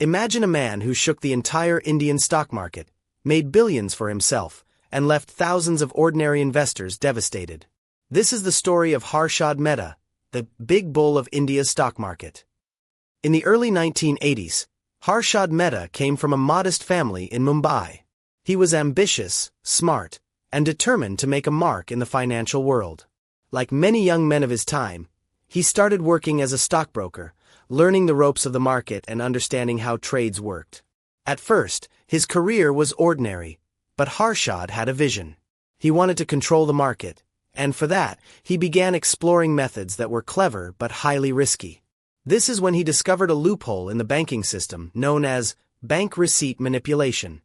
Imagine a man who shook the entire Indian stock market, made billions for himself, and left thousands of ordinary investors devastated. This is the story of Harshad Mehta, the big bull of India's stock market. In the early 1980s, Harshad Mehta came from a modest family in Mumbai. He was ambitious, smart, and determined to make a mark in the financial world. Like many young men of his time, he started working as a stockbroker, learning the ropes of the market and understanding how trades worked. At first, his career was ordinary, but Harshad had a vision. He wanted to control the market, and for that, he began exploring methods that were clever but highly risky. This is when he discovered a loophole in the banking system known as bank receipt manipulation.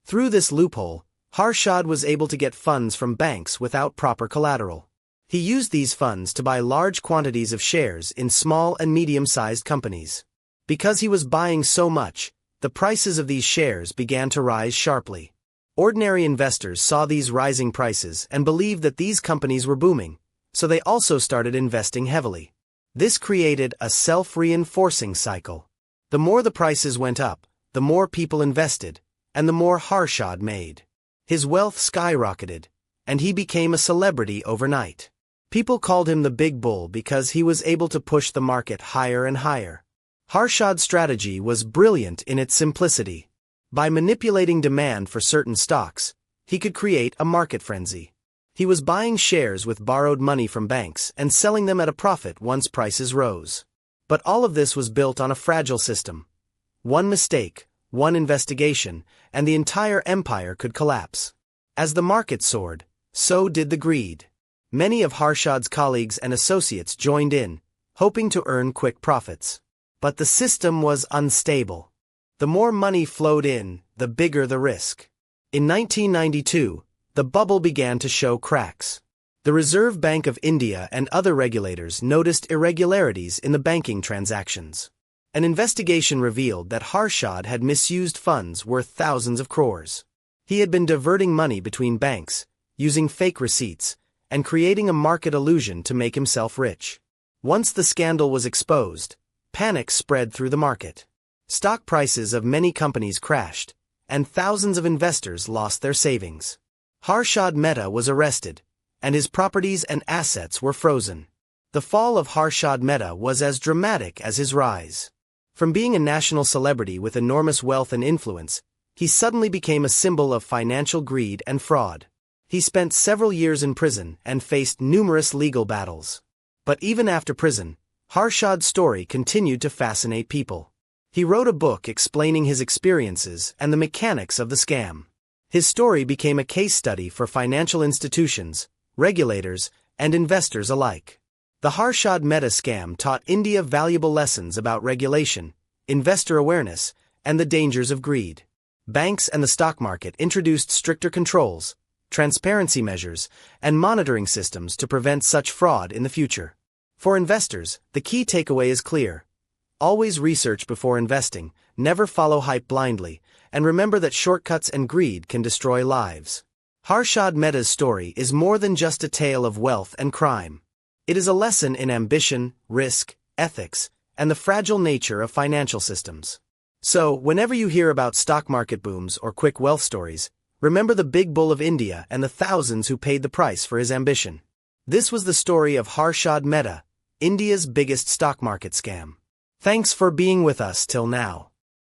Through this loophole, Harshad was able to get funds from banks without proper collateral. He used these funds to buy large quantities of shares in small and medium-sized companies. Because he was buying so much, the prices of these shares began to rise sharply. Ordinary investors saw these rising prices and believed that these companies were booming, so they also started investing heavily. This created a self-reinforcing cycle. The more the prices went up, the more people invested, and the more Harshad made. His wealth skyrocketed, and he became a celebrity overnight. People called him the Big Bull because he was able to push the market higher and higher. Harshad's strategy was brilliant in its simplicity. By manipulating demand for certain stocks, he could create a market frenzy. He was buying shares with borrowed money from banks and selling them at a profit once prices rose. But all of this was built on a fragile system. One mistake, one investigation, and the entire empire could collapse. As the market soared, so did the greed. Many of Harshad's colleagues and associates joined in, hoping to earn quick profits. But the system was unstable. The more money flowed in, the bigger the risk. In 1992, the bubble began to show cracks. The Reserve Bank of India and other regulators noticed irregularities in the banking transactions. An investigation revealed that Harshad had misused funds worth thousands of crores. He had been diverting money between banks, using fake receipts, and creating a market illusion to make himself rich. Once the scandal was exposed, panic spread through the market. Stock prices of many companies crashed, and thousands of investors lost their savings. Harshad Mehta was arrested, and his properties and assets were frozen. The fall of Harshad Mehta was as dramatic as his rise. From being a national celebrity with enormous wealth and influence, he suddenly became a symbol of financial greed and fraud. He spent several years in prison and faced numerous legal battles. But even after prison, Harshad's story continued to fascinate people. He wrote a book explaining his experiences and the mechanics of the scam. His story became a case study for financial institutions, regulators, and investors alike. The Harshad Mehta scam taught India valuable lessons about regulation, investor awareness, and the dangers of greed. Banks and the stock market introduced stricter controls, transparency measures, and monitoring systems to prevent such fraud in the future. For investors, the key takeaway is clear. Always research before investing, never follow hype blindly, and remember that shortcuts and greed can destroy lives. Harshad Mehta's story is more than just a tale of wealth and crime. It is a lesson in ambition, risk, ethics, and the fragile nature of financial systems. So, whenever you hear about stock market booms or quick wealth stories, remember the big bull of India and the thousands who paid the price for his ambition. This was the story of Harshad Mehta, India's biggest stock market scam. Thanks for being with us till now.